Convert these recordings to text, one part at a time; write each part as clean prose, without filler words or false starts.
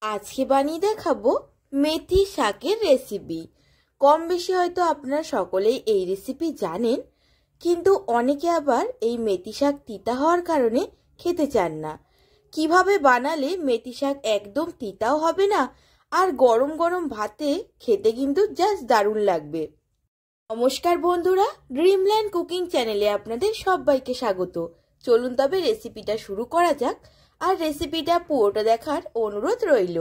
আজকে বানিয়ে দেখাবো মেথি শাকের রেসিপি। কম বেশি হয়তো আপনারা সকলেই এই রেসিপি জানেন, কিন্তু অনেকে আবার এই মেথি শাক তিতা হওয়ার কারণে খেতে চান না। কিভাবে বানালে মেথি শাক একদম তিতাও হবে না আর গরম গরম ভাতে খেতে কিন্তু জাস্ট দারুণ লাগবে। নমস্কার বন্ধুরা, ড্রিমল্যান্ড কুকিং চ্যানেলে আপনাদের সবাইকে স্বাগত। চলুন তবে রেসিপিটা শুরু করা যাক, আর রেসিপিটা পুরোটা দেখার অনুরোধ রইল।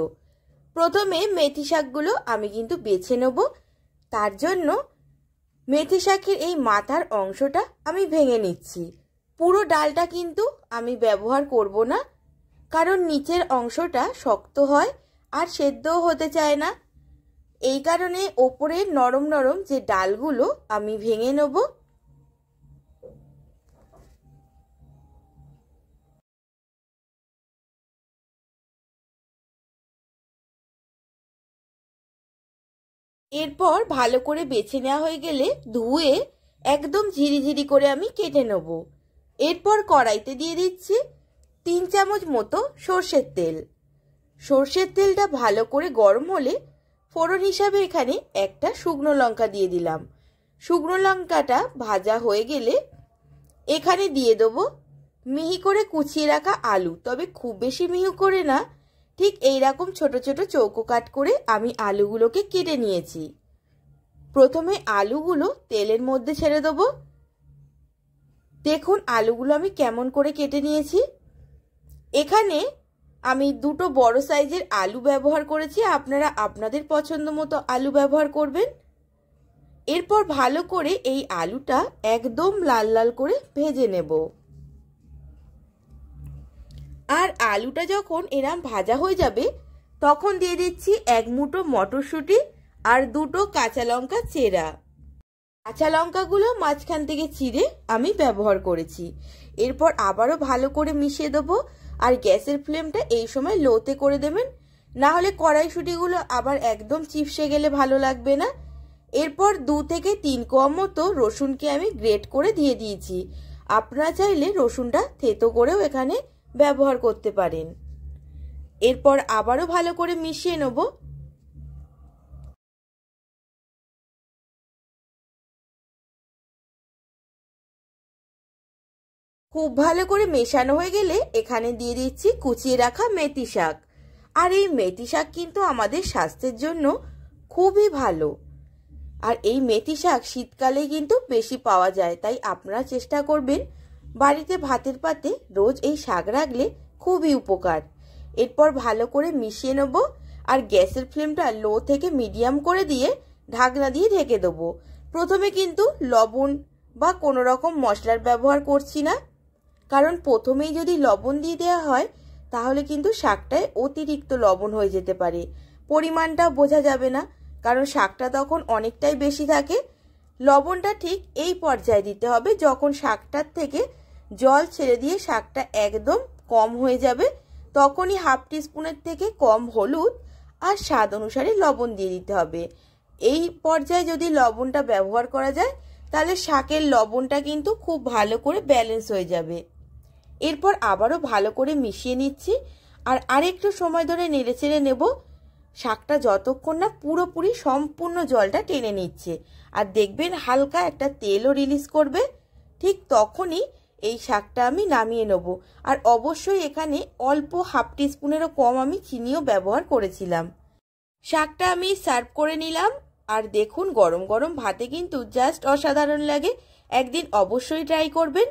প্রথমে মেথি শাকগুলো আমি কিন্তু বেছে নেব। তার জন্য মেথি শাকের এই মাথার অংশটা আমি ভেঙে নিচ্ছি। পুরো ডালটা কিন্তু আমি ব্যবহার করব না, কারণ নিচের অংশটা শক্ত হয় আর সেদ্ধও হতে চায় না। এই কারণে ওপরের নরম নরম যে ডালগুলো আমি ভেঙে নেব। এরপর ভালো করে বেছে নেওয়া হয়ে গেলে ধুয়ে একদম ঝিরিঝিরি করে আমি কেটে নেব। এরপর কড়াইতে দিয়ে দিচ্ছি 3 চামচ মতো সর্ষের তেল। সর্ষের তেলটা ভালো করে গরম হলে ফোড়ন হিসাবে এখানে একটা শুকনো লঙ্কা দিয়ে দিলাম। শুকনো লঙ্কাটা ভাজা হয়ে গেলে এখানে দিয়ে দেবো মিহি করে কুচিয়ে রাখা আলু, তবে খুব বেশি মিহি করে না, ঠিক এইরকম ছোট ছোট চৌকো কাট করে আমি আলুগুলোকে কেটে নিয়েছি। প্রথমে আলুগুলো তেলের মধ্যে ছেড়ে দেবো। দেখুন আলুগুলো আমি কেমন করে কেটে নিয়েছি। এখানে আমি দুটো বড় সাইজের আলু ব্যবহার করেছি, আপনারা আপনাদের পছন্দ মতো আলু ব্যবহার করবেন। এরপর ভালো করে এই আলুটা একদম লাল লাল করে ভেজে নেব। আর আলুটা যখন এরম ভাজা হয়ে যাবে তখন দিয়ে দিচ্ছি 1 মুঠো মটরশুঁটি আর 2টো কাঁচা লঙ্কা চেরা। কাঁচা লঙ্কাগুলো মাঝখান থেকে চিড়ে আমি ব্যবহার করেছি। এরপর আবারও ভালো করে মিশিয়ে দেবো, আর গ্যাসের ফ্লেমটা এই সময় লোতে করে দেবেন, না হলে কড়াইশুঁটিগুলো আবার একদম চিপসে গেলে ভালো লাগবে না। এরপর 2 থেকে 3 কোয়া মতো রসুনকে আমি গ্রেট করে দিয়ে দিয়েছি। আপনারা চাইলে রসুনটা থেতো করেও এখানে ব্যবহার করতে পারেন। এরপর আবারও ভালো করে মিশিয়ে নেব। খুব ভালো করে মেশানো হয়ে গেলে এখানে দিয়ে দিচ্ছি কুচিয়ে রাখা মেথি শাক। আর এই মেথি শাক কিন্তু আমাদের স্বাস্থ্যের জন্য খুবই ভালো। আর এই মেথি শাক শীতকালে কিন্তু বেশি পাওয়া যায়, তাই আপনারা চেষ্টা করবেন বাড়িতে ভাতের পাতে রোজ এই শাক রাখলে খুবই উপকার। এরপর ভালো করে মিশিয়ে নেব, আর গ্যাসের ফ্লেমটা লো থেকে মিডিয়াম করে দিয়ে ঢাকনা দিয়ে ঢেকে দেবো। প্রথমে কিন্তু লবণ বা কোনো রকম মশলার ব্যবহার করছি না, কারণ প্রথমেই যদি লবণ দিয়ে দেওয়া হয় তাহলে কিন্তু শাকটায় অতিরিক্ত লবণ হয়ে যেতে পারে, পরিমাণটা বোঝা যাবে না, কারণ শাকটা তখন অনেকটাই বেশি থাকে। লবণটা ঠিক এই পর্যায়ে দিতে হবে যখন শাকটার থেকে জল ছেড়ে দিয়ে শাকটা একদম কম হয়ে যাবে, তখনই হাফ টিস্পুনের থেকে কম হলুদ আর স্বাদ অনুসারে লবণ দিয়ে দিতে হবে। এই পর্যায়ে যদি লবণটা ব্যবহার করা যায় তাহলে শাকের লবণটা কিন্তু খুব ভালো করে ব্যালেন্স হয়ে যাবে। এরপর আবারও ভালো করে মিশিয়ে নিচ্ছি, আর আরেকটু সময় ধরে নেড়েচেড়ে নেব। শাকটা যতক্ষণ না পুরোপুরি সম্পূর্ণ জলটা টেনে নিচ্ছে আর দেখবেন হালকা একটা তেলও রিলিজ করবে, ঠিক তখনই এই শাকটা আমি নামিয়ে নেব। আর অবশ্যই এখানে অল্প হাফ টিস্পুনেরও কম আমি চিনিও ব্যবহার করেছিলাম। শাকটা আমি সার্ভ করে নিলাম, আর দেখুন গরম গরম ভাতে কিন্তু জাস্ট অসাধারণ লাগে। একদিন অবশ্যই ট্রাই করবেন।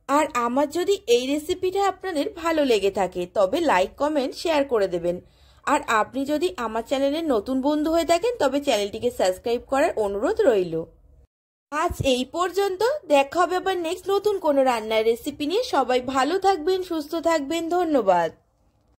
আর আমার যদি এই রেসিপিটা আপনাদের ভালো লেগে থাকে তবে লাইক কমেন্ট শেয়ার করে দেবেন। আর আপনি যদি আমার চ্যানেলের নতুন বন্ধু হয়ে থাকেন তবে চ্যানেলটিকে সাবস্ক্রাইব করার অনুরোধ রইল। আজ এই পর্যন্ত, দেখা হবে আবার নেক্সট নতুন কোনো রান্নার রেসিপি নিয়ে। সবাই ভালো থাকবেন, সুস্থ থাকবেন, ধন্যবাদ।